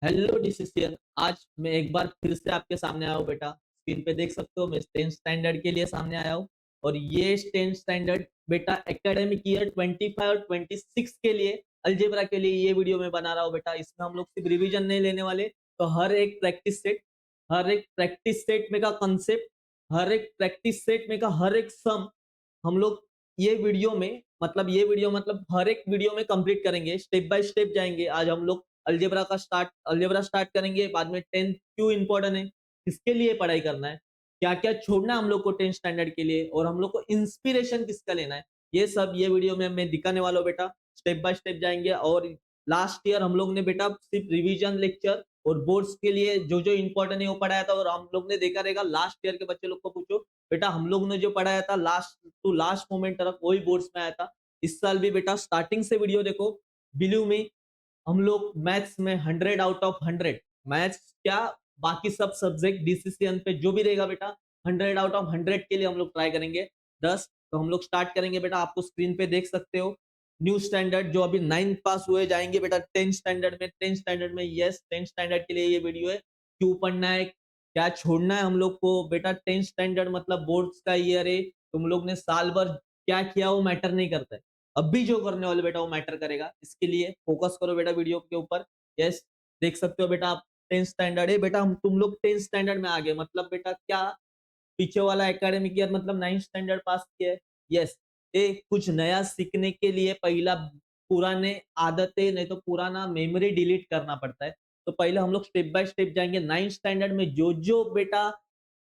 Hello decision. आज मैं एक बार फिर से आपके सामने आया हूँ बेटा। स्क्रीन पे देख सकते हो मैं 10th स्टैंडर्ड के लिए सामने आया हूँ। और ये 10th स्टैंडर्ड बेटा एकेडमिक ईयर 25 और 26 के लिए अलजेब्रा के लिए ये वीडियो मैं बना रहा हूँ बेटा। इसमें हम लोग सिर्फ रिवीजन नहीं लेने वाले, तो हर एक प्रैक्टिस सेट में का कंसेप्ट, हर एक प्रैक्टिस सेट में का हर एक सम हम लोग ये वीडियो मतलब हर एक वीडियो में कंप्लीट करेंगे, स्टेप बाय स्टेप जाएंगे। आज हम लोग अलजेब्रा स्टार्ट करेंगे, बाद में 10th क्यों इंपॉर्टेंट है, किसके लिए पढ़ाई करना है, क्या क्या छोड़ना है हम लोग को 10th स्टैंडर्ड के लिए, और हम लोग को इंस्पिरेशन किसका लेना है, ये सब ये वीडियो में मैं दिखाने वाला हूँ बेटा। स्टेप बाय स्टेप जाएंगे। और लास्ट ईयर हम लोग ने बेटा सिर्फ रिवीजन लेक्चर और बोर्ड्स के लिए जो जो इंपॉर्टेंट है वो पढ़ाया था, और हम लोग ने देखा रहेगा लास्ट ईयर के बच्चे लोग को पूछो बेटा, हम लोग ने जो पढ़ाया था लास्ट टू लास्ट मोमेंट तक वही बोर्ड्स में आया था। इस साल भी बेटा स्टार्टिंग से वीडियो देखो। बिलीव मी, हम लोग मैथ्स में 100 आउट ऑफ 100, मैथ्स क्या बाकी सब सब्जेक्ट डिसीजन पे जो भी रहेगा बेटा 100 आउट ऑफ 100 के लिए हम लोग ट्राई करेंगे। 10 तो हम लोग स्टार्ट करेंगे बेटा। आपको स्क्रीन पे देख सकते हो न्यू स्टैंडर्ड जो अभी 9th पास हुए जाएंगे बेटा 10th स्टैंडर्ड में। यस, 10th स्टैंडर्ड के लिए ये वीडियो है। क्यों पढ़ना है, क्या छोड़ना है हम लोग को बेटा। 10th स्टैंडर्ड मतलब बोर्ड्स का ईयर है। तुम लोग ने साल भर क्या किया वो मैटर नहीं करता है, अभी जो करने वाले बेटा वो मैटर करेगा। इसके लिए फोकस करो बेटा वीडियो के ऊपर। यस, देख सकते हो बेटा आप 10th स्टैंडर्ड है बेटा। हम तुम लोग 10th स्टैंडर्ड में आ गए मतलब बेटा क्या, पीछे वाला एकेडमिक ईयर मतलब 9th स्टैंडर्ड पास किया है। यस, ये कुछ नया सीखने के लिए पहला पुराने आदतें नहीं तो पुराना मेमोरी डिलीट करना पड़ता है। तो पहले हम लोग स्टेप बाय स्टेप जाएंगे। 9th स्टैंडर्ड में जो जो बेटा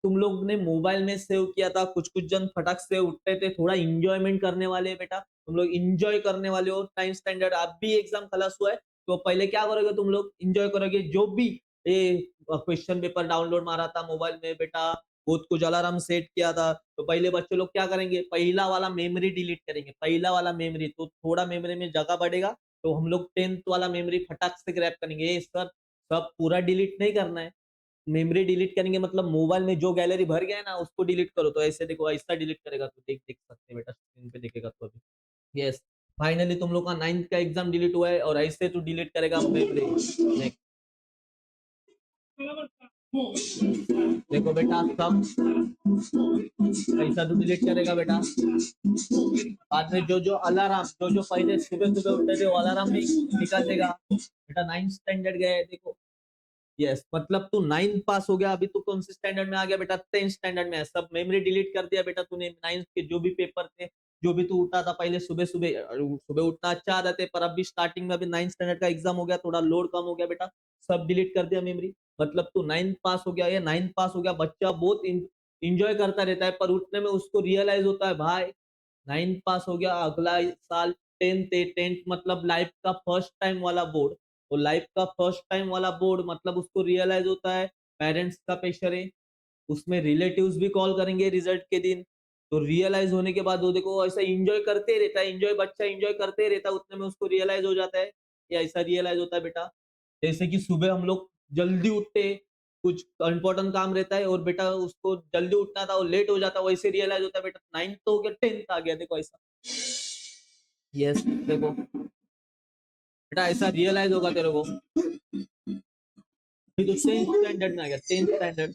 तुम लोग ने मोबाइल में सेव किया था, कुछ कुछ जन फटक से उठते थे, थोड़ा इंजॉयमेंट करने वाले बेटा, तुम लोग इंजॉय करने वाले हो। 9th स्टैंडर्ड आप भी एग्जाम खलास हुआ है, तो पहले क्या करोगे तुम लोग, इंजॉय करोगे। जो भी ये क्वेश्चन पेपर डाउनलोड मारा था मोबाइल में बेटा, खुद कुछ अलार्म सेट किया था, तो पहले बच्चे लोग क्या करेंगे, पहला वाला मेमोरी डिलीट करेंगे। पहला वाला मेमोरी तो थोड़ा मेमोरी में जगह बढ़ेगा, तो हम लोग 10th वाला मेमोरी फटाक से ग्रैब करेंगे। ये सर सब पूरा डिलीट नहीं करना है। मेमोरी डिलीट करेंगे मतलब मोबाइल में जो गैलरी भर गया है ना उसको डिलीट करो। तो ऐसे देखो, ऐसा डिलीट करेगा तो देख देख सकते हैं बेटा, स्क्रीन पे देखेगा तो अभी। यस, फाइनली तुम लोग का 9th का एग्जाम डिलीट हुआ है, और ऐसे तो डिलीट करेगा मेमोरी। देखो बेटा सब ऐसा तो डिलीट करेगा बेटा। बाद में जो जो अलार्म, जो जो पहले सुबह सुबह उठते थे वो अलार्म भी निकाल देगा बेटा। 9th स्टैंडर्ड गए देखो। यस, मतलब तू 9th पास हो गया, अभी तू कौन से स्टैंडर्ड में आ गया बेटा, 10th स्टैंडर्ड में है। सब मेमोरी डिलीट कर दिया बेटा तूने। 9th के जो भी पेपर थे, जो भी तू उठा था पहले सुबह सुबह, सुबह उठना अच्छा आदत है, पर अभी स्टार्टिंग में अभी 9th स्टैंडर्ड का एग्जाम हो गया, थोड़ा लोड कम हो गया बेटा, सब डिलीट कर दिया मेमोरी। मतलब तू 9th पास हो गया। ये 9th पास हो गया बच्चा बहुत इंजॉय करता रहता है, पर उठने में उसको रियलाइज होता है भाई 9th पास हो गया, अगला साल 10th है। 10th मतलब लाइफ का फर्स्ट टाइम वाला बोर्ड, तो लाइफ का फर्स्ट टाइम वाला बोर्ड मतलब उसको रियलाइज होता है पेरेंट्स का प्रेशर है, उसमें रिलेटिव्स भी कॉल करेंगे रिजल्ट के दिन। तो रियलाइज होने के बाद वो देखो ऐसा एंजॉय करते रहता है, एंजॉय बच्चा एंजॉय करते रहता है, उतने में उसको रियलाइज हो जाता है। ये ऐसा रियलाइज होता है बेटा। जैसे कि सुबह हम लोग जल्दी उठते, कुछ इंपॉर्टेंट काम रहता है और बेटा उसको जल्दी उठना था और लेट हो जाता है, वैसे रियलाइज होता है बेटा 9th तो हो गया 10th आ गया देखो ऐसा। यस, देखो बेटा ऐसा रियलाइज होगा तेरे को। अभी तो 10th स्टैंडर्ड में आ गया, 10th स्टैंडर्ड।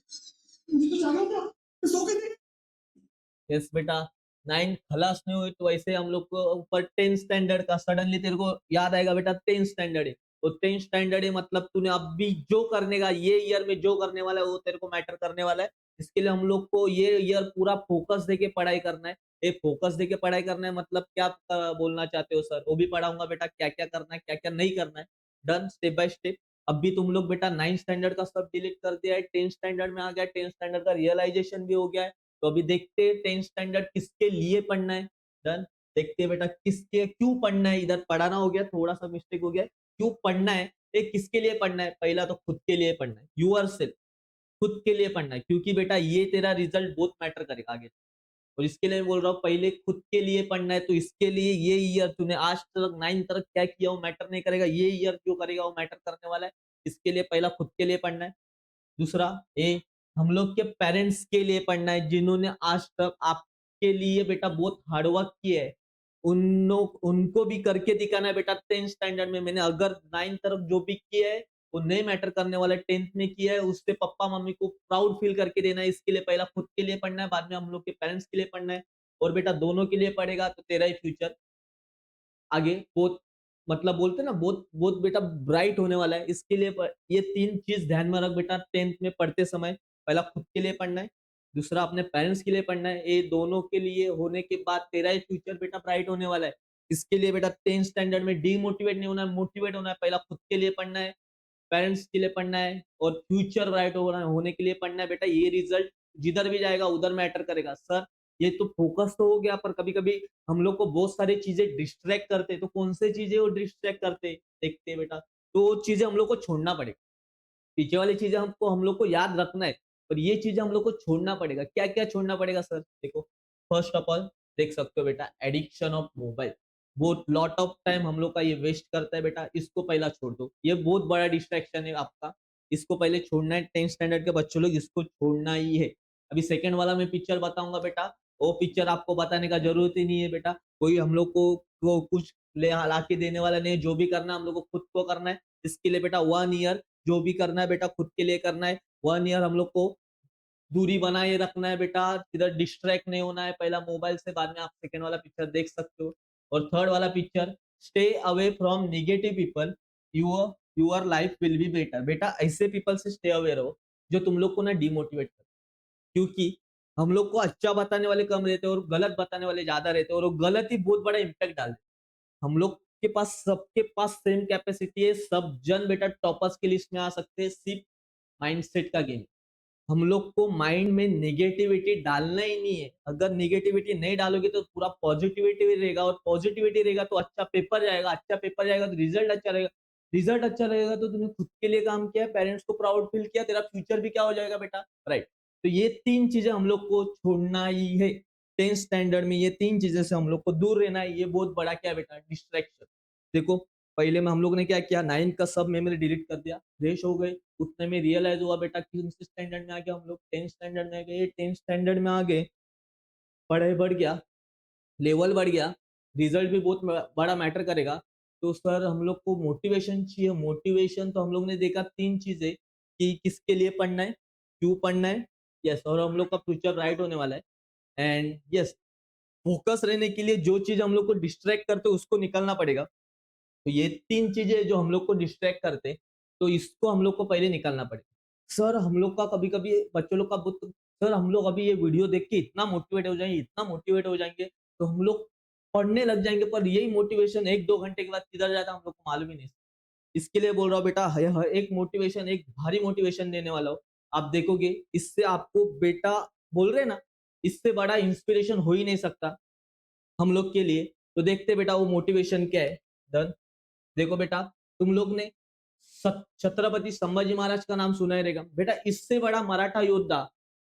यस बेटा, 9th खलास नहीं हुई तो वैसे हम लोग को ऊपर 10th स्टैंडर्ड का सडनली तेरे को याद आएगा बेटा 10th स्टैंडर्ड है। तो 10th स्टैंडर्ड है मतलब तूने अभी जो करने का, ये ईयर में जो करने वाला है वो तेरे को मैटर करने वाला है। इसके लिए हम लोग को ये ईयर पूरा फोकस देके पढ़ाई करना है। एक फोकस देके पढ़ाई करना है मतलब क्या बोलना चाहते हो सर, वो भी पढ़ाऊंगा बेटा, क्या क्या करना है क्या क्या नहीं करना है। Done, step by step. अभी तुम लोग बेटा 9th स्टैंडर्ड का सब डिलीट कर दिया है, 10th स्टैंडर्ड में आ गया, 10th स्टैंडर्ड का रियलाइजेशन भी हो गया है। तो अभी देखते हैं 10th स्टैंडर्ड किसके लिए पढ़ना है। डन, देखते हैं बेटा किसके क्यों पढ़ना है। इधर पढ़ाना हो गया, थोड़ा सा मिस्टेक हो गया, क्यों पढ़ना है, ये किसके लिए पढ़ना है। पहला तो खुद के लिए पढ़ना है, यूर सेल्फ, खुद के लिए पढ़ना है, क्योंकि बेटा ये तेरा रिजल्ट बहुत मैटर करेगा आगे। और इसके लिए मैं बोल रहा हूँ पहले खुद के लिए पढ़ना है। तो इसके लिए ये ईयर तूने आज तक 9th तक क्या किया वो मैटर नहीं करेगा, ये ईयर जो करेगा वो मैटर करने वाला है। इसके लिए पहला खुद के लिए पढ़ना है। दूसरा, ए हम लोग के पेरेंट्स के लिए पढ़ना है, जिन्होंने आज तक आपके लिए बेटा बहुत हार्डवर्क किया है। उन उनको भी करके दिखाना है बेटा 10th स्टैंडर्ड में। मैंने अगर 9th तरफ जो भी किया है वो नहीं मैटर करने वाला है। 10th में किया है, उससे पापा-मम्मी को प्राउड फील करके देना है। इसके लिए पहला खुद के लिए पढ़ना है, बाद में हम लोग के पेरेंट्स के लिए पढ़ना है और बेटा दोनों के लिए पढ़ेगा तो तेरा ही फ्यूचर आगे बहुत मतलब बोलते हैं ना बहुत बहुत बेटा ब्राइट होने वाला है। इसके लिए ये 3 चीज़ ध्यान में रख बेटा 10th में पढ़ते समय। पहला खुद के लिए पढ़ना है, दूसरा अपने पेरेंट्स के लिए पढ़ना है। ये दोनों के लिए होने के बाद तेरा ही फ्यूचर बेटा ब्राइट होने वाला है। इसके लिए बेटा 10th स्टैंडर्ड में डीमोटिवेट नहीं होना है, मोटिवेट होना है। पहला खुद के लिए पढ़ना है, पेरेंट्स के लिए पढ़ना है और फ्यूचर ब्राइट होने के लिए पढ़ना है बेटा। ये रिजल्ट जिधर भी जाएगा उधर मैटर करेगा। सर ये तो फोकस तो हो गया, पर कभी-कभी हम लोग को बहुत सारी चीजें डिस्ट्रैक्ट करते हैं, तो कौन से चीजें वो डिस्ट्रैक्ट करते हैं देखते हैं बेटा। तो वो चीजें हम लोग को छोड़ना पड़ेगा। पीछे वाली चीजें हम लोग को याद रखना है, पर ये चीजें हम लोग को छोड़ना पड़ेगा। क्या-क्या छोड़ना पड़ेगा सर? देखो, फर्स्ट ऑफ ऑल देख सकते हो बेटा एडिक्शन ऑफ मोबाइल। बहुत लॉट ऑफ टाइम हम लोग का ये वेस्ट करता है बेटा, इसको पहला छोड़ दो। ये बहुत बड़ा डिस्ट्रैक्शन है आपका, इसको पहले छोड़ना है। 10th स्टैंडर्ड के बच्चों लोग इसको छोड़ना ही है। अभी सेकंड वाला मैं पिक्चर बताऊँगा बेटा, वो पिक्चर आपको बताने का ज़रूरत ही नहीं है बेटा। कोई हम लोग को कुछ ला के देने वाला नहीं है, जो भी करना है हम लोग को खुद को करना है। इसके लिए बेटा 1 ईयर जो भी करना है बेटा खुद के लिए करना है। 1 ईयर हम लोग को दूरी बनाए रखना है बेटा, इधर डिस्ट्रैक्ट नहीं होना है पहला मोबाइल से, बाद में आप सेकंड वाला पिक्चर देख सकते हो। और थर्ड वाला picture stay away from negative people, your your life will be better. बेटा ऐसे पीपल से स्टे अवे रहो जो तुम लोग को ना डिमोटिवेट कर, क्योंकि हम लोग को अच्छा बताने वाले कम रहते हैं और गलत बताने वाले ज्यादा रहते हैं, और वो गलत ही बहुत बड़ा इम्पैक्ट डालते हैं। हम लोग के पास सबके पास सेम कैपेसिटी है, सब जन बेटा टॉपर्स की लिस्ट में आ सकते हैं, सिर्फ माइंडसेट का गेम। हम लोग को माइंड में नेगेटिविटी डालना ही नहीं है। अगर नेगेटिविटी नहीं डालोगे तो पूरा पॉजिटिविटी रहेगा, और पॉजिटिविटी रहेगा तो अच्छा पेपर जाएगा, अच्छा पेपर जाएगा तो रिजल्ट अच्छा रहेगा, रिजल्ट अच्छा रहेगा तो तूने खुद के लिए काम किया, पेरेंट्स को प्राउड फील किया, तेरा फ्यूचर भी क्या हो जाएगा बेटा, राइट। तो ये 3 चीजें हम लोग को छोड़ना ही है 10th स्टैंडर्ड में। ये 3 चीजें से हम लोग को दूर रहना है। ये बहुत बड़ा क्या बेटा डिस्ट्रैक्शन। देखो, पहले में हम लोग ने क्या किया, 9th का सब मेमोरी डिलीट कर दिया, फ्रेश हो गए। उतने में रियलाइज हुआ बेटा कि स्टैंडर्ड में आ गया, हम लोग 10th स्टैंडर्ड में आ गए। 10th स्टैंडर्ड में आ गए, पढ़ाई बढ़ गया, लेवल बढ़ गया, रिजल्ट भी बहुत बड़ा मैटर करेगा। तो सर हम लोग को मोटिवेशन चाहिए। मोटिवेशन तो हम लोग ने देखा 3 चीजें कि किसके लिए पढ़ना है, क्यों पढ़ना है, यस, और हम लोग का फ्यूचर ब्राइट होने वाला है। एंड यस, फोकस रहने के लिए जो चीज हम लोग को डिस्ट्रैक्ट करते उसको निकलना पड़ेगा। तो ये 3 चीजें जो हम लोग को डिस्ट्रैक्ट करते, तो इसको हम लोग को पहले निकालना पड़ेगा। सर हम लोग का कभी-कभी बच्चों लोग का बहुत, सर हम लोग अभी ये वीडियो देख के इतना मोटिवेट हो जाएँगे, इतना मोटिवेट हो जाएँगे, तो हम लोग पढ़ने लग जाएँगे, पर यही मोटिवेशन 1-2 घंटे के बाद किधर जाता है हम लोग को मालूम ही नहीं। इसके लिए बोल रहा हूँ बेटा, ह एक मोटिवेशन, एक भारी मोटिवेशन देने वाला हूँ। आप देखोगे इससे आपको बेटा, बोल रहे हैं ना, इससे बड़ा इंस्पिरेशन हो ही नहीं सकता हम लोग के लिए। तो देखते हैं बेटा वो मोटिवेशन क्या है। डन। देखो बेटा, तुम लोग ने छत्रपति संभाजी महाराज का नाम सुना ही रहेगा बेटा। इससे बड़ा मराठा योद्धा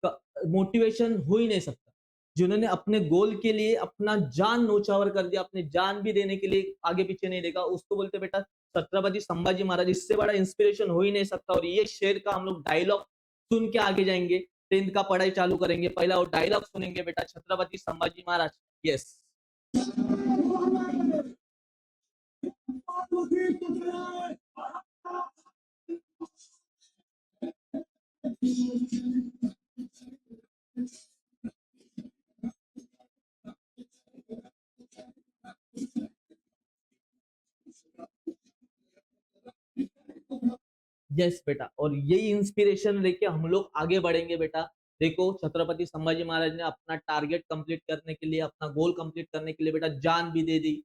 का मोटिवेशन हो ही नहीं सकता, जिन्होंने अपने गोल के लिए अपना जान नौछावर कर दिया, अपने जान भी देने के लिए आगे पीछे नहीं देखा, उसको बोलते बेटा छत्रपति संभाजी महाराज। इससे बड़ा इंस्पिरेशन हो ही नहीं सकता। और ये शेर का हम लोग डायलॉग सुन के आगे जाएंगे, 10th का पढ़ाई चालू करेंगे, पहला वो डायलॉग सुनेंगे बेटा छत्रपति संभाजी महाराज। यस। यस बेटा, और यही इंस्पिरेशन लेके हम लोग आगे बढ़ेंगे बेटा। देखो छत्रपति संभाजी महाराज ने अपना टारगेट कंप्लीट करने के लिए, अपना गोल कंप्लीट करने के लिए बेटा जान भी दे दी।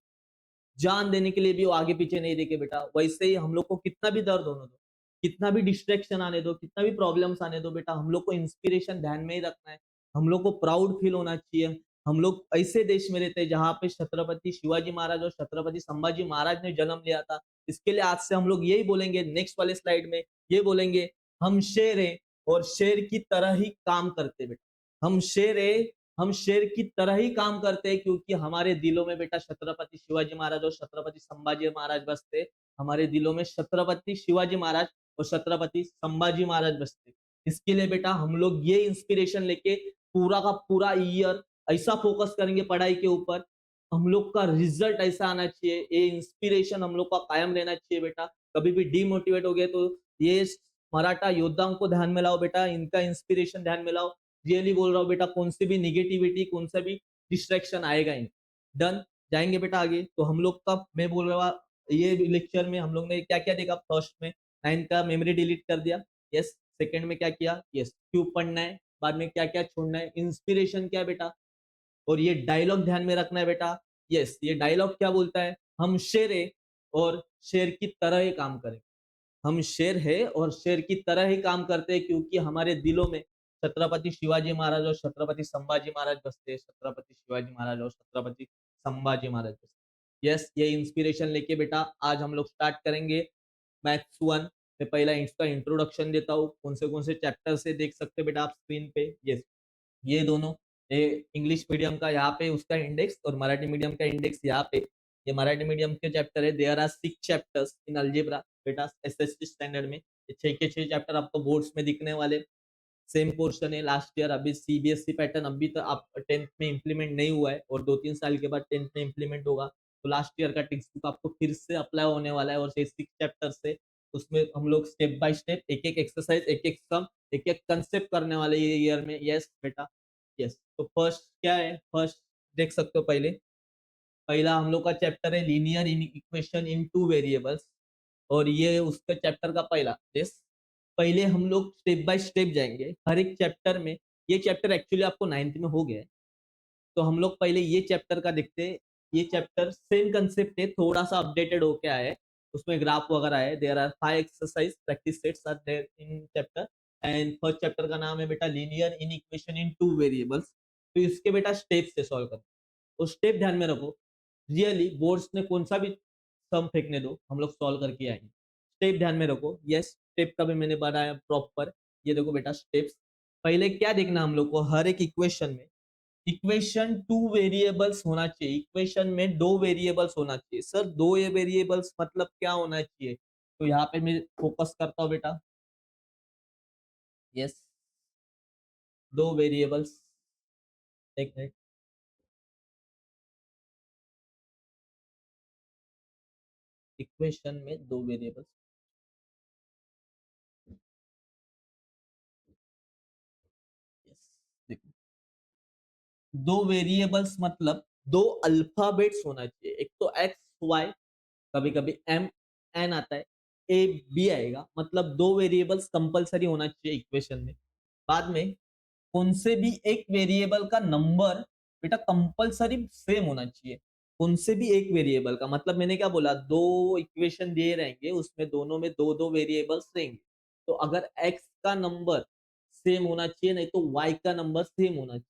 जान देने के लिए भी वो आगे पीछे नहीं देखे बेटा। वैसे ही हम लोग को कितना भी दर्द होने दो, कितना भी डिस्ट्रैक्शन आने दो, कितना भी प्रॉब्लम्स आने दो बेटा, हम लोग को इंस्पिरेशन ध्यान में ही रखना है। हम लोग को प्राउड फील होना चाहिए। हम लोग ऐसे देश में रहते हैं जहाँ पे छत्रपति शिवाजी महाराज और छत्रपति संभाजी महाराज ने जन्म लिया था। इसके लिए आज से हम लोग यही बोलेंगे, नेक्स्ट वाले स्लाइड में ये बोलेंगे, हम शेर हैं और शेर की तरह ही काम करते बेटा। हम शेर है, हम शेर की तरह ही काम करते हैं, क्योंकि हमारे दिलों में बेटा छत्रपति शिवाजी महाराज और छत्रपति संभाजी महाराज बसते। हमारे दिलों में छत्रपति शिवाजी महाराज और छत्रपति संभाजी महाराज बसते। इसके लिए बेटा हम लोग ये इंस्पिरेशन लेके पूरा का पूरा ईयर ऐसा फोकस करेंगे पढ़ाई के ऊपर, हम लोग का रिजल्ट ऐसा आना चाहिए। ये इंस्पिरेशन हम लोग का कायम रहना चाहिए बेटा। कभी भी डिमोटिवेट हो गए तो ये मराठा योद्धाओं को ध्यान में लाओ बेटा, इनका इंस्पिरेशन ध्यान में लाओ। रियली बोल रहा हूँ बेटा, कौन सी भी निगेटिविटी, कौन सा भी डिस्ट्रैक्शन आएगा ही नहीं। डन। जाएंगे बेटा आगे। तो हम लोग का मैं बोल रहा ये लेक्चर में हम लोग ने क्या क्या देखा। फर्स्ट में 9 का मेमोरी डिलीट कर दिया। यस। सेकंड में क्या किया। यस, क्यों पढ़ना है, बाद में क्या क्या छोड़ना है, इंस्पिरेशन क्या है बेटा, और ये डायलॉग ध्यान में रखना है बेटा। यस, ये डायलॉग क्या बोलता है, हम शेर है और शेर की तरह ही काम करें। हम शेर है और शेर की तरह ही काम करते हैं, क्योंकि हमारे दिलों में छत्रपति शिवाजी महाराज और छत्रपति संभाजी महाराज बसते हैं। छत्रपति शिवाजी महाराज और छत्रपति संभाजी महाराज बसते। यस, ये इंस्पिरेशन लेके बेटा आज हम लोग स्टार्ट करेंगे मैथ्स 1। मैं पहला इसका इंट्रोडक्शन देता हूँ, कौन से चैप्टर से देख सकते हैं बेटा आप स्क्रीन पे। यस, ये दोनों, ये इंग्लिश मीडियम का यहाँ पे उसका इंडेक्स और मराठी मीडियम का इंडेक्स यहाँ पे। ये मराठी मीडियम के चैप्टर है। There are 6 chapters in algebra बेटा, एसएसटी स्टैंडर्ड में। ये 6 के 6 चैप्टर आपको बोर्ड्स में दिखने वाले। सेम पोर्शन है लास्ट ईयर। अभी सीबीएसई पैटर्न अभी तो आप 10th में इम्प्लीमेंट नहीं हुआ है और 2-3 साल के बाद 10th में इम्प्लीमेंट होगा। तो लास्ट ईयर का टेक्स्ट बुक आपको फिर से अप्लाई होने वाला है और 6 चैप्टर से उसमें हम लोग स्टेप बाय स्टेप एक एक एक्सरसाइज, एक एक सम, एक एक कंसेप्ट करने वाले ये ईयर में। यस बेटा। यस, तो फर्स्ट क्या है, फर्स्ट देख सकते हो। पहला हम लोग का चैप्टर है linear in equation in two variables, और ये उसका चैप्टर का पहला। यस, पहले हम लोग स्टेप बाय स्टेप जाएंगे हर एक चैप्टर में। ये चैप्टर एक्चुअली आपको 9th में हो गया है, तो हम लोग पहले ये चैप्टर का देखते हैं। ये चैप्टर सेम कंसेप्ट है, थोड़ा सा अपडेटेड होके आया है। उसमें ग्राफ वगैरह है। There are 5 exercise practice sets are there in chapter. And first chapter का नाम है बेटा linear in equation in two variables. तो इसके बेटा स्टेप से सॉल्व करो, तो स्टेप ध्यान में रखो। रियली बोर्ड्स ने कौन सा भी सम फेंकने दो, हम लोग सॉल्व करके आएंगे। स्टेप ध्यान में रखो। यस, स्टेप का भी मैंने बनाया प्रॉपर। ये देखो बेटा स्टेप्स। पहले क्या देखना हम लोग को, हर एक इक्वेशन में इक्वेशन 2 वेरिएबल्स होना चाहिए। इक्वेशन में 2 वेरिएबल्स होना चाहिए। सर 2 वेरिएबल्स मतलब क्या होना चाहिए, तो यहाँ पे मैं फोकस करता हूँ बेटा। Yes, 2 variables. एक मिनट। इक्वेशन में 2 वेरिएबल्स। यस, देखो, 2 वेरिएबल्स मतलब 2 अल्फाबेट्स होना चाहिए। एक तो एक्स वाई, कभी कभी एम एन आता है, ए बी आएगा, मतलब 2 वेरिएबल्स कंपलसरी होना चाहिए इक्वेशन में। बाद में कौन से भी एक वेरिएबल का नंबर बेटा कंपलसरी सेम होना चाहिए। कौन से भी एक वेरिएबल का मतलब मैंने क्या बोला, 2 इक्वेशन दिए रहेंगे, उसमें दोनों में 2-2 वेरिएबल्स रहेंगे। तो अगर एक्स का नंबर सेम होना चाहिए, नहीं तो वाई का नंबर सेम होना चाहिए।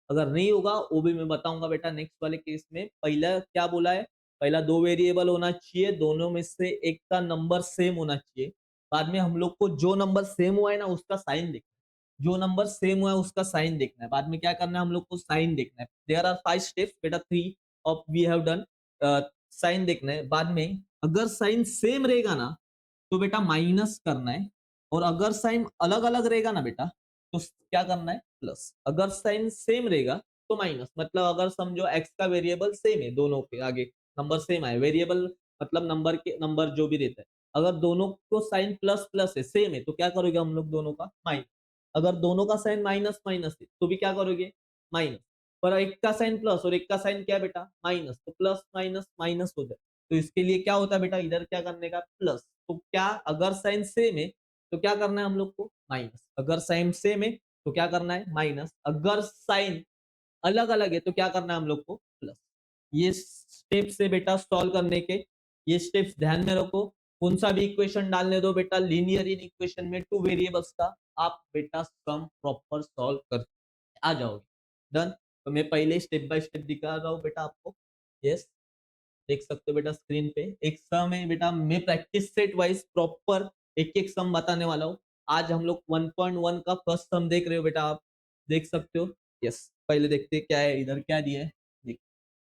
अगर नहीं होगा वो भी मैं बताऊंगा बेटा नेक्स्ट वाले केस में। पहला क्या बोला है, पहला 2 वेरिएबल होना चाहिए, दोनों में से एक का नंबर सेम होना चाहिए। बाद में हम लोग को जो नंबर सेम हुआ है ना उसका साइन देखना है। जो नंबर सेम हुआ है उसका साइन देखना है। बाद में क्या करना है, हम लोग को साइन देखना है। देयर आर 5 स्टेप्स बेटा, 3 of we have done. Sign देखना है। बाद में अगर साइन सेम रहेगा ना तो बेटा माइनस करना है, और अगर साइन अलग अलग रहेगा ना बेटा तो क्या करना है, प्लस। अगर साइन सेम रहेगा तो माइनस, मतलब अगर समझो एक्स का वेरिएबल सेम है, दोनों के आगे नंबर सेम आए, वेरिएबल मतलब नंबर के नंबर जो भी रहता है, अगर दोनों को साइन प्लस प्लस है, सेम है, तो क्या करोगे हम लोग दोनों का माइनस। अगर दोनों का साइन माइनस माइनस है तो भी क्या करोगे, माइनस। पर एक का साइन प्लस और एक का साइन क्या बेटा, माइनस, तो प्लस माइनस माइनस हो जाए। तो इसके लिए क्या होता है बेटा, इधर क्या करने का, प्लस। तो क्या, अगर साइन सेम है तो क्या करना है हम लोग को, माइनस। अगर साइन सेम है तो क्या करना है, माइनस। अगर साइन अलग अलग है तो क्या करना है हम लोग को, प्लस। ये स्टेप से बेटा सॉल्व करने के, ये स्टेप्स ध्यान में रखो। कौन सा भी इक्वेशन डालने दो बेटा लीनियर इन इक्वेशन में 2 वेरिएबल्स का, आप बेटा सम प्रॉपर सॉल्व कर आ जाओगे। डन। तो मैं पहले स्टेप बाय स्टेप दिखा रहा हूँ बेटा आपको। यस, देख सकते हो बेटा स्क्रीन पे एक सम है बेटा। मैं प्रैक्टिस सेट वाइज प्रॉपर एक एक सम बताने वाला हूँ। आज हम लोग 1.1 का फर्स्ट सम देख रहे हो बेटा, आप देख सकते हो। यस, पहले देखते हैं क्या है इधर, क्या दिया है।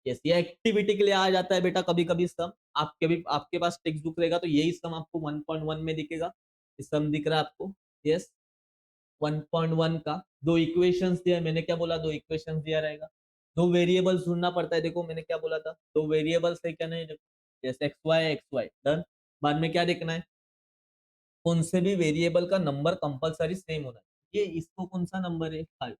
यस, ये एक्टिविटी के लिए आ जाता है बेटा कभी कभी सम। आपके पास टेक्स्ट बुक रहेगा तो यही सम आपको 1.1 में दिखेगा। ये सम दिख रहा है आपको। यस, 1.1 का 2 इक्वेशंस दिया है। मैंने क्या बोला, 2 इक्वेशंस दिया रहेगा। 2 वेरिएबल्स ढूंढना पड़ता है। देखो मैंने क्या बोला था, 2 वेरिएबल्स है क्या, नहीं देखो, जैसे एक्स वाई डन। बाद में क्या देखना है, कौन से भी वेरिएबल का नंबर कंपलसरी सेम होना चाहिए। ये इसको कौन सा नंबर है 5,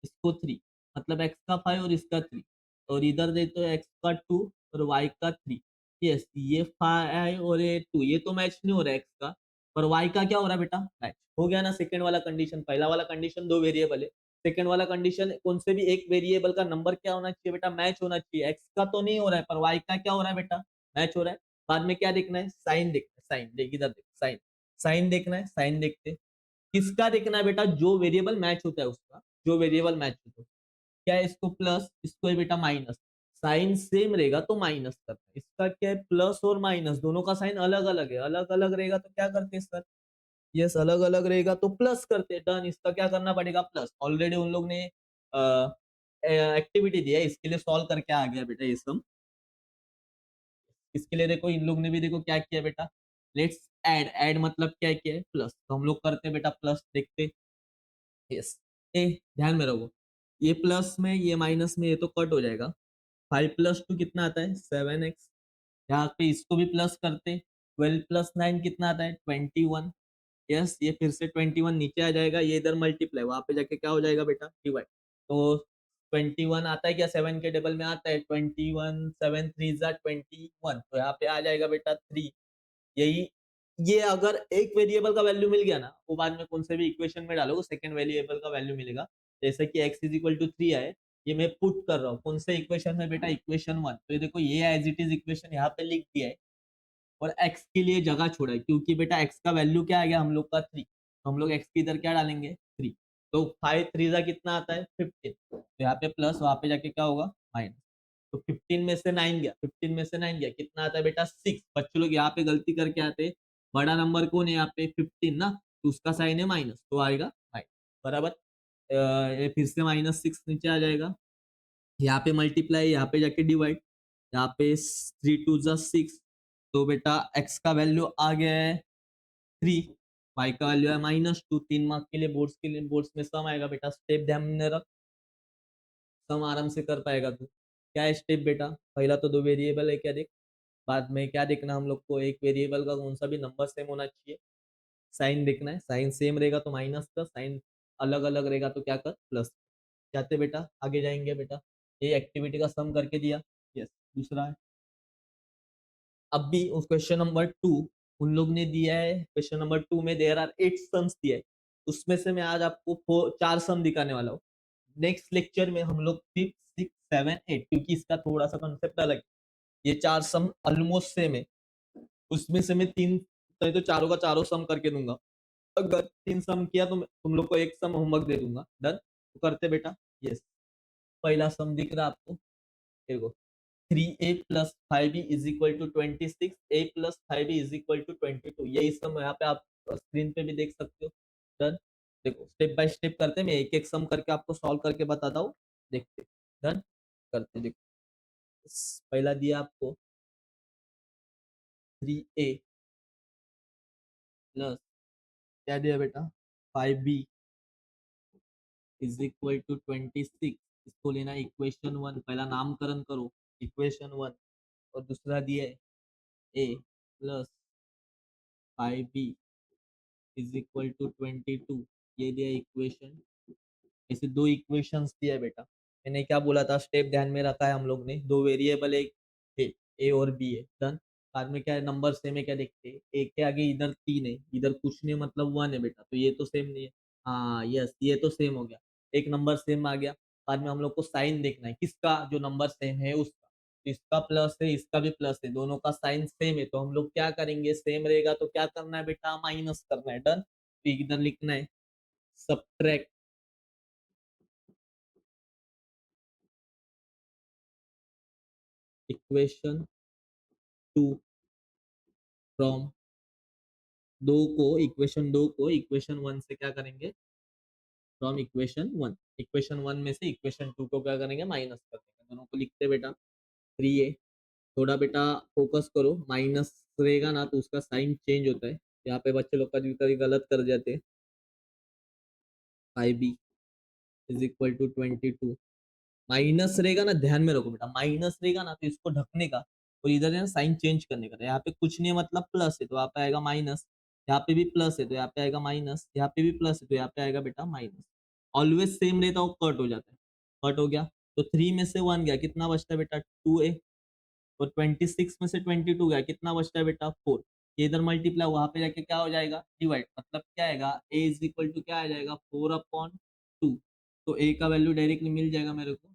इसको 3, मतलब x का 5 और इसका 3, और इधर दे तो x का 2 और y का 3। यस, ये 5 और ये 2, ये तो मैच नहीं हो रहा है x का, पर y का क्या हो रहा है बेटा, मैच हो गया ना। सेकंड वाला कंडीशन, पहला वाला कंडीशन दो वेरिएबल है, सेकंड वाला कंडीशन कौन से भी एक वेरिएबल का नंबर क्या होना चाहिए बेटा, मैच होना चाहिए। x का तो नहीं हो रहा है, पर y का क्या हो रहा है बेटा, मैच हो रहा है। बाद में क्या देखना है, साइन देखना है, साइन देख, इधर देख साइन, साइन देखना है, साइन देखते हैं। किसका देखना है बेटा, जो वेरिएबल मैच होता है उसका, जो वेरिएबल मैच होता है। क्या है, इसको प्लस, इसको है बेटा माइनस। साइन सेम रहेगा तो माइनस करते हैं, इसका क्या है प्लस और माइनस दोनों का साइन अलग अलग है, अलग अलग रहेगा तो क्या करते हैं सर, यस अलग अलग रहेगा तो प्लस करते हैं, डन। इसका क्या करना पड़ेगा, प्लस। ऑलरेडी उन लोग ने एक्टिविटी दिया है, इसके लिए सॉल्व करके आ गया बेटा ये सम। इसके लिए देखो इन लोग ने भी देखो क्या किया बेटा, लेट्स ऐड, ऐड मतलब क्या किया है, प्लस, तो हम लोग करते हैं बेटा प्लस, देखते। यस, ए ध्यान में रखो, ये प्लस में ये माइनस में ये तो कट हो जाएगा। 5 + 2 कितना आता है, 7x। यहाँ पे इसको भी प्लस करते, 12 + 9 कितना आता है, 21। यस, ये फिर से 21 नीचे आ जाएगा, ये इधर मल्टीप्लाई, वहां पे जाके क्या हो जाएगा बेटा, डिवाइड। तो 21 आता है क्या, 7 के टेबल में आता है 21, 7 3 ज़ा 21, तो यहाँ पे आ जाएगा बेटा 3। यही, ये अगर एक वेरिएबल का वैल्यू मिल गया ना, वो बाद में कौन से भी इक्वेशन में डालो, सेकंड वेरिएबल का वैल्यू मिलेगा। जैसे कि x इज इक्वल टू 3 आए, ये मैं पुट कर रहा हूँ कौन से इक्वेशन में बेटा, इक्वेशन 1। तो ये देखो, ये एज इट इज इक्वेशन यहाँ पे लिख दिया है, और x के लिए जगह छोड़ा है, क्योंकि बेटा x का वैल्यू क्या आ गया हम लोग का 3, तो हम लोग x की इधर क्या डालेंगे, 3। तो 5 3 ज़ा कितना आता है, 15। तो यहाँ पे प्लस, वहां पे जाके क्या होगा, माइनस। तो 15 में से 9 गया, 15 में से 9 गया, कितना आता है बेटा, 6। बच्चों लोग यहाँ पे गलती करके आते हैं, बड़ा नंबर कौन है यहाँ पे, 15 ना, तो उसका साइन है माइनस, तो आएगा माइनस, बराबर। ये फिर से -6 नीचे आ जाएगा, यहाँ पे मल्टीप्लाई, यहाँ पे जाके डिवाइड, यहाँ पे 3 2 ज़ा 6। तो बेटा x का वैल्यू आ गया है 3, y का वैल्यू है -2। 3 मार्क के लिए, बोर्ड्स के लिए, बोर्ड्स में सम आएगा बेटा, स्टेप ध्यान में रख, सम आराम से कर पाएगा तू। क्या है स्टेप बेटा, पहला तो दो वेरिएबल है क्या देख, बाद में क्या देखना हम लोग को, एक वेरिएबल का कौन सा भी नंबर सेम होना चाहिए। साइन देखना है, साइन सेम रहेगा तो माइनस कर, साइन अलग अलग रहेगा तो क्या कर, प्लस। जाते बेटा आगे जाएंगे बेटा, ये एक्टिविटी का सम करके दिया। यस, दूसरा है, अब भी उस क्वेश्चन नंबर 2 उन लोग ने दिया है, क्वेश्चन नंबर 2 में देयर आर 8 सम्स दिया है, उसमें से मैं आज आपको 4 सम दिखाने वाला हूँ। नेक्स्ट लेक्चर में हम लोग 5 6 7 8, क्योंकि इसका थोड़ा सा कंसेप्ट अलग है, ये 4 सम ऑलमोस्ट सेम है, उसमें से मैं 3, तो चारों का चारों सम करके दूंगा। अगर 3 सम किया तो मैं तुम लोग को एक सम होमवर्क दे दूंगा, डन। तो करते बेटा। यस, पहला सम दिख रहा है आपको, देखो, 3a + 5b is equal to 26, a + 5b is equal to 22, यही सम यहाँ पे आप स्क्रीन पे भी देख सकते हो, डन। देखो स्टेप बाय स्टेप करते हैं, मैं एक एक सम करके आपको सॉल्व करके बताता हूँ, देखते, डन। करते देखो, पहला दिया आपको 3a प्लस, क्या दिया बेटा, 5b इज इक्वल टू 26, इसको लेना इक्वेशन 1, पहला नामकरण करो, इक्वेशन 1। और दूसरा दिया है a + 5b is equal to 22, ये दिया इक्वेशन। ऐसे दो इक्वेशंस दिया है बेटा, मैंने क्या बोला था, स्टेप ध्यान में रखा है हम लोग ने, दो वेरिएबल एक ए और बी है, डन। बाद में क्या है, नंबर सेम है क्या देखते हैं, ए के आगे इधर 3 है, इधर कुछ नहीं मतलब 1 है बेटा, तो ये तो सेम नहीं है। हाँ यस, ये तो सेम हो गया, एक नंबर सेम आ गया। बाद में हम लोग को साइन देखना है किसका, जो नंबर सेम है उसका। तो इसका प्लस है, इसका भी प्लस है, दोनों का साइन सेम है, तो हम लोग क्या करेंगे, सेम रहेगा तो क्या करना है बेटा, माइनस करना है, डन। तो इधर लिखना है सब्ट्रैक्ट इक्वेशन 2 फ्रॉम, दो को इक्वेशन 1 से क्या करेंगे, फ्रॉम इक्वेशन 1, इक्वेशन 1 में से इक्वेशन 2 को क्या करेंगे, माइनस कर देंगे, दोनों को लिखते बेटा। 3a, थोड़ा बेटा फोकस करो, माइनस रहेगा ना तो उसका साइन चेंज होता है, यहाँ पे बच्चे लोग कभी कभी गलत कर जाते हैं। 5b is equal to 22, minus रहेगा ना, ध्यान में रखो बेटा, माइनस रहेगा ना तो इसको ढकने का, और इधर है ना साइन चेंज करने का, यहाँ पे कुछ नहीं है मतलब प्लस है, तो आप आएगा माइनस। यहाँ पे भी प्लस है तो यहाँ पे आएगा माइनस, यहाँ पे भी प्लस है तो यहाँ पे आएगा बेटा माइनस। ऑलवेज सेम रहता हो कट हो जाता है, कट हो गया तो 3 में से 1 गया, कितना बचता है बेटा 2a, और 26 में से 22 गया, कितना बचता है बेटा 4। ये इधर मल्टीप्लाई वहां पे जाके क्या हो जाएगा डिवाइड, मतलब क्या आएगा a इज इक्वल टू क्या आ जाएगा 4/2। तो a का वैल्यू डायरेक्टली मिल जाएगा मेरे को,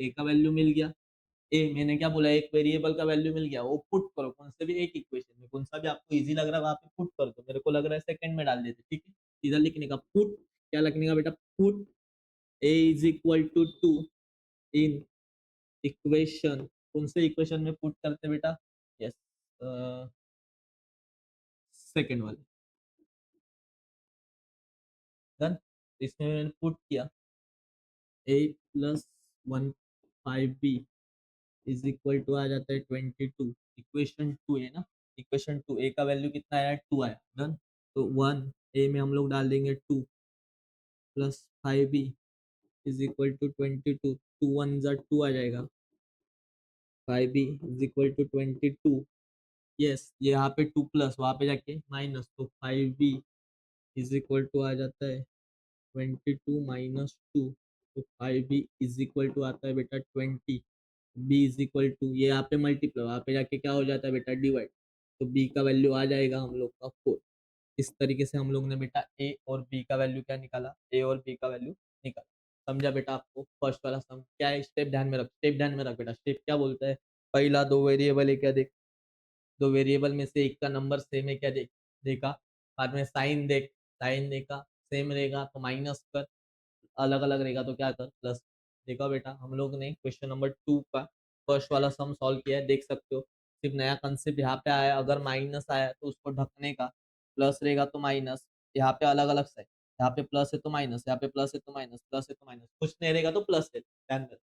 a का वैल्यू मिल गया। ए मैंने क्या बोला, एक वेरिएबल का वैल्यू मिल गया, वो पुट करो कौन से भी एक इक्वेशन में, कौन सा भी आपको इजी लग रहा है वहां पे पुट कर दो। मेरे को लग रहा है सेकंड में डाल देते, ठीक है। इधर लिखने का पुट, क्या लिखने का बेटा put A is equal to 2 in equation, कौन से इक्वेशन में पुट करते बेटा, यस सेकंड वाले। डन, इसमें मैंने पुट किया a plus 1 5b is equal to आ जाता है 22, इक्वेशन 2 है ना, इक्वेशन 2 ए का वैल्यू कितना आया 2 आया। डन, तो 1 ए में हम लोग डाल देंगे 2 plus 5b is equal to 22, 2 1 जा 2 आ जाएगा, 5b is equal to 22। Yes, ये यहाँ पे 2 प्लस वहाँ पे जाके माइनस, तो 5b इज इक्वल टू आ जाता है 22 माइनस 2, तो 5b इज इक्वल टू आता है बेटा 20। बी इज इक्वल टू ये यहाँ पे मल्टीप्लाई, वहाँ पे जाके क्या हो जाता है बेटा डिवाइड, तो बी का वैल्यू आ जाएगा हम लोग का 4। इस तरीके से हम लोग ने बेटा ए और बी का वैल्यू क्या निकाला, ए और बी का वैल्यू निकाला। समझा बेटा आपको फर्स्ट वाला सम क्या है, स्टेप ध्यान में रख, स्टेप ध्यान में रख बेटा। स्टेप क्या बोलता है, पहला दो वेरिएबल है क्या देख, दो वेरिएबल में से एक का नंबर सेम है क्या देख, देखा। बाद में साइन देख, साइन देखा सेम रहेगा तो माइनस कर, अलग अलग रहेगा तो क्या कर प्लस। देखो बेटा हम लोग ने क्वेश्चन नंबर 2 का फर्स्ट वाला सम सॉल्व किया है, देख सकते हो। सिर्फ नया कंसेप्ट यहाँ पे आया, अगर माइनस आया तो उसको ढकने का, प्लस रहेगा तो माइनस, यहाँ पे अलग अलग से, यहाँ पे प्लस है तो माइनस, यहाँ पे प्लस है तो माइनस, प्लस है तो माइनस, कुछ नहीं रहेगा तो प्लस है, ध्यान रख।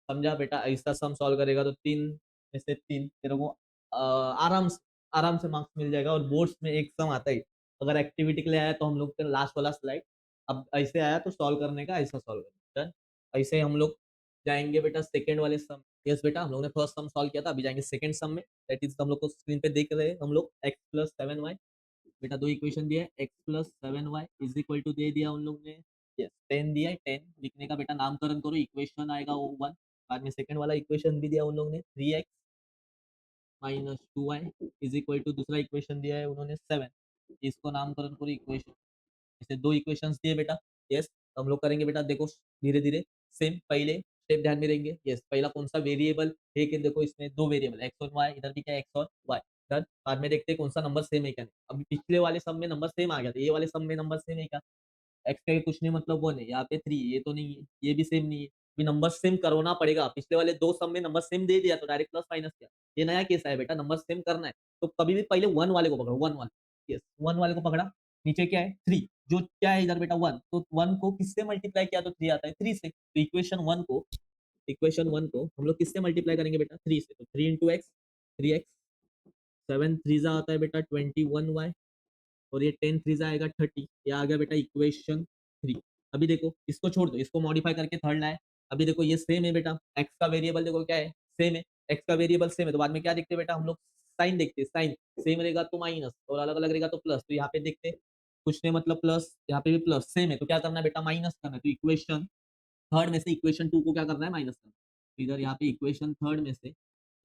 समझा बेटा, ऐसा सम सॉल्व करेगा तो 3 में से 3 तेरे को आराम से मार्क्स मिल जाएगा। और बोर्ड्स में एक सम आता है, अगर एक्टिविटी के लिए आया तो हम लोग लास्ट वाला स्लाइड, अब ऐसे आया तो सॉल्व करने का, ऐसा सॉल्व करना। डन, ऐसे हम लोग जाएंगे बेटा सेकंड वाले सम। यस बेटा, हम लोग ने फर्स्ट सम सॉल्व किया था, अभी जाएंगे सेकंड सम में। दैट इज हम लोग को स्क्रीन पे देख रहे हैं हम लोग x प्लस 7y, बेटा दो इक्वेशन दिया है, x plus 7y is equal to दे दिया उन लोग ने, यस 10 दिया है, 10 लिखने का बेटा नामकरण करो, इक्वेशन आएगा वो 1। बाद में सेकंड वाला इक्वेशन भी दिया उन लोग ने 3x minus 2y is equal to, दूसरा इक्वेशन दिया है उन्होंने 7, इसको नामकरण करो इक्वेशन। ऐसे दो इक्वेशंस दिए बेटा। यस, तो हम लोग करेंगे बेटा, देखो धीरे धीरे सेम, पहले स्टेप ध्यान में रहेंगे। यस, पहला कौन सा वेरिएबल है कि देखो इसमें दो वेरिएबल एक्स और वाई, इधर भी क्या एक्स और वाई। डन, बाद में देखते हैं कौन सा नंबर सेम है क्या नहीं। अभी पिछले वाले सम में नंबर सेम आ गया था, ये वाले सम में नंबर सेम है क्या, एक्स का कुछ नहीं मतलब 1 है, यहाँ पे 3 ये तो नहीं है, ये भी सेम नहीं है, अभी नंबर सेम करवाना पड़ेगा। पिछले वाले दो सम में नंबर सेम दे दिया तो डायरेक्ट प्लस माइनस किया, ये नया केस है बेटा, नंबर सेम करना है तो कभी भी पहले 1 वाले को पकड़ो, 1 वाले, यस 1 वाले को पकड़ा, नीचे क्या है 3, जो क्या है इधर बेटा 1, तो 1 को किससे मल्टीप्लाई किया तो 3 आता है, 3 से, तो इक्वेशन 1 को हम लोग किससे मल्टीप्लाई करेंगे बेटा 3 से, तो 3 इंटू एक्स, 3x, 7 3 आता है बेटा 21y, और ये 10 थ्री आएगा 30, ये आ गया बेटा इक्वेशन 3। अभी देखो इसको छोड़ दो, इसको मॉडिफाई करके थर्ड लाए। अभी देखो ये सेम है बेटा, एक्स का वेरिएबल देखो क्या है सेम है, एक्स का वेरिएबल सेम है तो बाद में क्या देखते हैं बेटा हम लोग, साइन देखते हैं, साइन सेम रहेगा तो माइनस और अलग अलग रहेगा तो प्लस, तो यहाँ पे देखते हैं कुछ नहीं मतलब प्लस, यहाँ पे भी प्लस सेम है तो क्या करना है बेटा माइनस करना है, तो इक्वेशन थर्ड में से इक्वेशन 2 को क्या करना है माइनस करना है। इधर यहाँ पे इक्वेशन थर्ड में से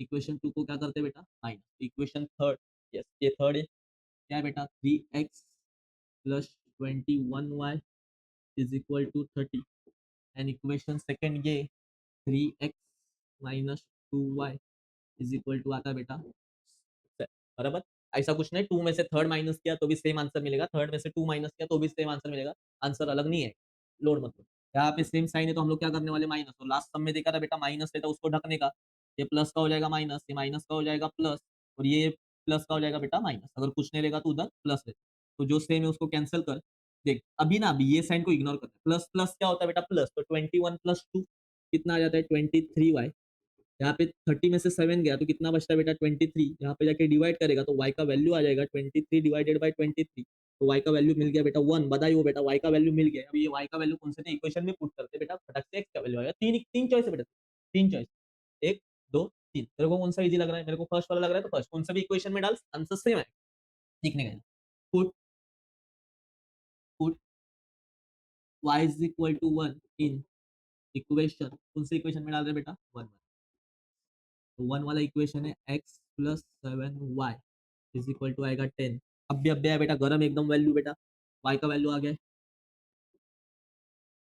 इक्वेशन 2 को क्या करते हैं बेटा माइनस, इक्वेशन थर्ड, यस ये थर्ड है, क्या है बेटा 3x plus 21y is equal to 30, and equation second ये 3x minus 2y is equal to आता है बेटा 7, बराबर। ऐसा कुछ नहीं, 2 में से थर्ड माइनस किया तो भी सेम आंसर मिलेगा, थर्ड में से 2 माइनस किया तो भी सेम आंसर मिलेगा, आंसर अलग नहीं है, लोड मत लो। यहाँ पे सेम साइन है तो हम लोग क्या करने वाले माइनस, और लास्ट सम में देखा था बेटा माइनस है तो उसको ढकने का, ये प्लस का हो जाएगा माइनस, ये माइनस का हो जाएगा प्लस, और ये प्लस का हो जाएगा बेटा माइनस, अगर कुछ नहीं रहेगा तो उधर प्लस है, तो जो सेम है उसको कैंसिल कर। देख अभी ना, अभी ये साइन को इग्नोर कर, प्लस प्लस क्या होता है बेटा प्लस, तो 21 प्लस 2 कितना आ जाता है 23y, यहाँ पे 30 में से 7 गया तो कितना बचता है बेटा 23, यहाँ पे जाके डिवाइड करेगा तो y का वैल्यू आ जाएगा 23 डिवाइडेड बाय 23, तो y का वैल्यू मिल गया बेटा 1, बधाई हो बेटा y का वैल्यू मिल गया। अब ये y का वैल्यू कौन से इक्वेशन में पुट करते बेटा, फटक से x का वैल्यू आएगा, तीन तीन चॉइस है बेटा, तीन चॉइस, 1 2 3, तेरे को कौन सा इजी लग रहा है, मेरे को फर्स्ट वाला लग रहा है तो फर्स्ट, कौन सा भी इक्वेशन में डाल आंसर सेम है, लिखने का put y is equal to 1 in equation, कौन से इक्वेशन में डाल रहे हैं बेटा? 1 तो 1 वाला इक्वेशन है x plus 7y is equal to आएगा 10। अब भी है बेटा गरम एकदम वैल्यू बेटा, y का वैल्यू आ गया है,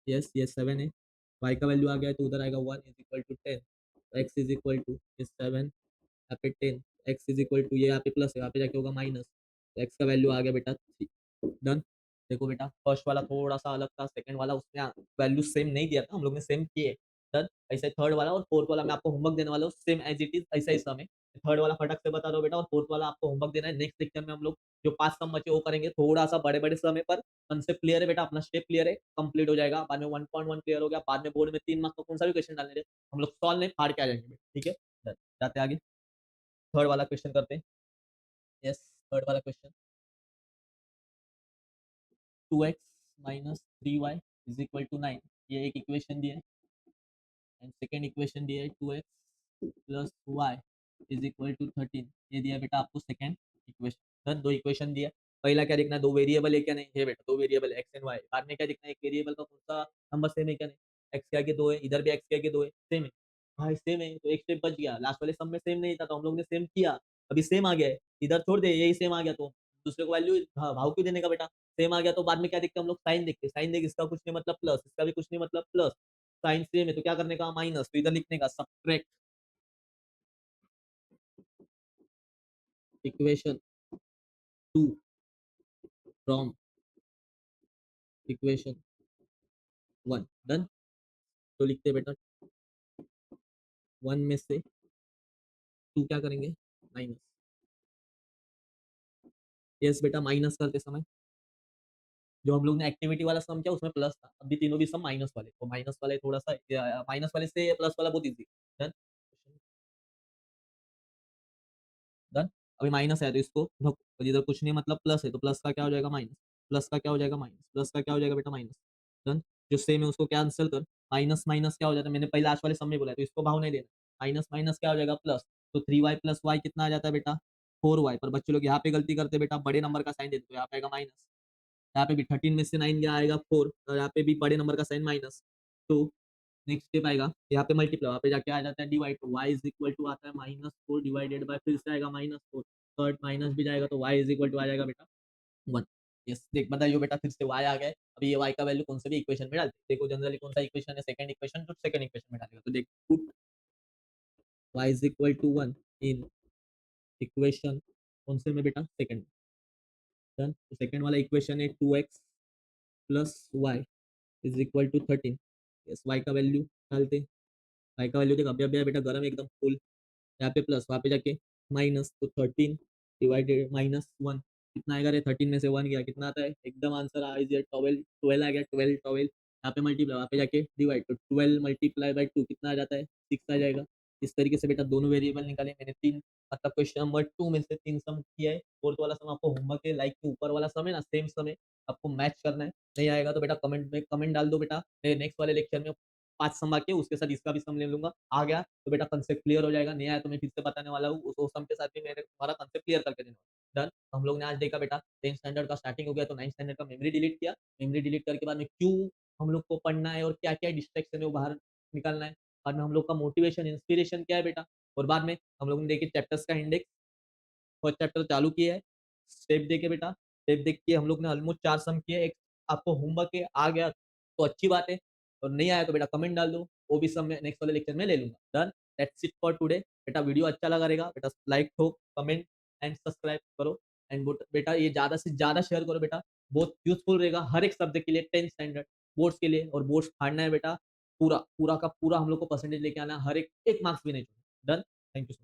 यस ये 7 है, y का वैल्यू आ गया है तो उधर आएगा 1 is equal to 10, x is equal to 7 यहाँ पे 10, x इज इक्वल टू ये यहाँ पे प्लस है, यहाँ पे जाके होगा माइनस, तो x का वैल्यू आ गया बेटा 3। डन। देखो बेटा फर्स्ट वाला थोड़ा सा अलग था, सेकंड वाला उसने वैल्यू सेम नहीं दिया था, हम लोग ने सेम किए। डन। ऐसे थर्ड वाला और फोर्थ वाला मैं आपको होमवर्क देने वाला हूँ, सेम एज इट इज ऐसा ही सम है। थर्ड वाला फटक से बता दो बेटा, और फोर्थ वाला आपको होमवर्क देना है। नेक्स्ट लेक्चर में हम लोग जो 5 सम बचे वो करेंगे, थोड़ा सा बड़े बड़े सम है पर कंसेप्ट क्लियर है बेटा, अपना स्टेप क्लियर है, कंप्लीट हो जाएगा। बाद में 1.1 क्लियर हो गया, बाद में बोर्ड में 3 मार्क्स का कौन सा भी क्वेश्चन डालने दे, हम लोग सॉल्व नहीं फाड़ के आ जाएंगे। ठीक है, डन। जाते आगे, थर्ड वाला क्वेश्चन करते हैं। यस, थर्ड वाला question, 2x minus 3y is equal to 9, ये एक इक्वेशन दी है। एंड सेकेंड इक्वेशन दिया है 2x plus y is equal to 13, ये दिया बेटा आपको सेकेंड इक्वेशन। डन। दो इक्वेशन दिया, पहला क्या देखना है, दो वेरिएबल है क्या नहीं है बेटा, दो वेरिएबल है एक्स एंड वाई। बाद में क्या देखना है, एक वेरिएबल का कौन सा नंबर सेम है क्या नहीं, एक्स के आगे दो है, इधर भी एक्स के आगे दो है, सेम है। हाँ सेम है तो एक स्टेप बच गया, लास्ट वाले सब में सेम नहीं था तो हम लोग ने सेम किया, अभी सेम आ गया है, इधर छोड़ दे, यही सेम आ गया तो दूसरे को वैल्यू भाव क्यों देने का बेटा, सेम आ गया तो बाद में क्या देखते हैं हम लोग, साइन देखते हैं, साइन देख, इसका कुछ नहीं मतलब प्लस, इसका भी कुछ नहीं मतलब प्लस, साइन सेम है तो क्या करने का, माइनस, तो इधर लिखने का subtract equation 2 from equation 1। Done. तो लिखते हैं बेटा 1 में से 2 क्या करेंगे, माइनस। यस बेटा, माइनस करते समय जो हम लोग ने एक्टिविटी वाला सम किया उसमें प्लस था, अभी तीनों भी सम माइनस वाले, तो माइनस वाले थोड़ा सा माइनस वाले से प्लस वाला बहुत इजी। डन। डन। अभी माइनस है तो इसको ढको, और इधर कुछ नहीं मतलब प्लस है तो प्लस का क्या हो जाएगा, माइनस, प्लस का क्या हो जाएगा, माइनस, प्लस का क्या हो जाएगा बेटा, माइनस। डन। जो सेम है उसको कैंसिल कर, माइनस माइनस क्या हो जाता है, मैंने पहले लास्ट वाले सम में बोला है, तो इसको भाव नहीं देना, माइनस माइनस क्या हो जाएगा, प्लस, तो 3y प्लस वाई कितना आ जाता है बेटा, 4y। पर बच्चे लोग यहाँ पे गलती करते बेटा, बड़े नंबर का साइन देते, तो यहाँ पे आएगा माइनस, यहाँ पे भी 13 में से 9 क्या आएगा, 4, और यहाँ पे भी बड़े नंबर का साइन माइनस। तो नेक्स्ट स्टेप आएगा, यहाँ पे मल्टीप्लाई, वहाँ पे जाके आ जाता है डिवाइड, तो y इज इक्वल टू आता है -4 डिवाइडेड बाय, फिर से आएगा -4, थर्ड माइनस भी जाएगा तो y इज इक्वल टू आ जाएगा बेटा 1। यस, देख बताइए बेटा, फिर से y आ गया है, अभी ये y का वैल्यू कौन से भी इक्वेशन में डालते हैं, देखो जनरली कौन सा इक्वेशन है, सेकंड इक्वेशन, तो सेकंड इक्वेशन में डालेगा, तो देख put y is equal to 1 in equation कौन से में बेटा, सेकंड। डन। तो सेकंड वाला इक्वेशन है 2x plus y is equal to 13। Yes, y का वैल्यू डालते हैं, y का वैल्यू देख, अभी बेटा गरम एकदम फुल, यहाँ पे प्लस, वहाँ पे जाके माइनस, तो 13 डिवाइडेड -1 कितना आएगा रे, 13 में से 1 गया कितना आता है, एकदम आंसर आ गया 12, 12 आ गया, 12 12, यहाँ पे मल्टीप्लाई, वहाँ पे जाके डिवाइड, तो 12 मल्टीप्लाई बाई 2 कितना आ जाता है, 6 आ जाएगा। इस तरीके से बेटा दोनों वेरिएबल निकाले मैंने, तीन मतलब क्वेश्चन नंबर 2 में से 3 सम किया है। फोर्थ वाला सम आपको होमवर्क है, लाइक के ऊपर वाला सम है ना, सेम सम है, आपको मैच करना है। नहीं आएगा तो बेटा कमेंट में कमेंट डाल दो बेटा, मेरे नेक्स्ट वाले लेक्चर में 5 सम बाकी है, उसके साथ इसका भी सम ले लूंगा। आ गया तो बेटा कंसेप्ट क्लियर हो जाएगा, नहीं आया तो मैं फिर से बताने वाला हूँ, उस सम के साथ भी मैंने तुम्हारा कंसेप्ट क्लियर करके देना। डन। हम लोग ने आज देखा बेटा 10th स्टैंडर्ड का स्टार्टिंग हो गया, तो 9th स्टैंडर्ड का मेमोरी डिलीट किया, मेमोरी डिलीट करके बाद में क्यों हम लोग को पढ़ना है और क्या क्या डिस्ट्रैक्शन है वो बाहर निकालना है, बाद में हम लोग का मोटिवेशन इंस्पिरेशन क्या है बेटा, और बाद में हम लोग ने देखे चैप्टर्स का इंडेक्स, फर्स्ट चैप्टर चालू किया है, स्टेप देखे बेटा, स्टेप देख के हम लोग ने ऑलमोस्ट 4 सम किए, एक आपको होमवर्क है, आ गया तो अच्छी बात है, और नहीं आया तो बेटा कमेंट डाल दो, वो भी सब मैं नेक्स्ट वाले लेक्चर में ले लूंगा। Done. That's it for today. बेटा वीडियो अच्छा लगा रहेगा बेटा, लाइक ठोक, कमेंट एंड सब्सक्राइब करो, एंड बेटा ये ज़्यादा से ज़्यादा शेयर करो बेटा, बहुत यूजफुल रहेगा हर एक सब्जेक्ट के लिए, 10th स्टैंडर्ड बोर्ड्स के लिए, और बोर्ड्स फाड़ना है बेटा, पूरा पूरा का पूरा हम लोग को परसेंटेज लेके आना है, हर एक एक मार्क्स भी नहीं छोड़ना। डन। Thank you.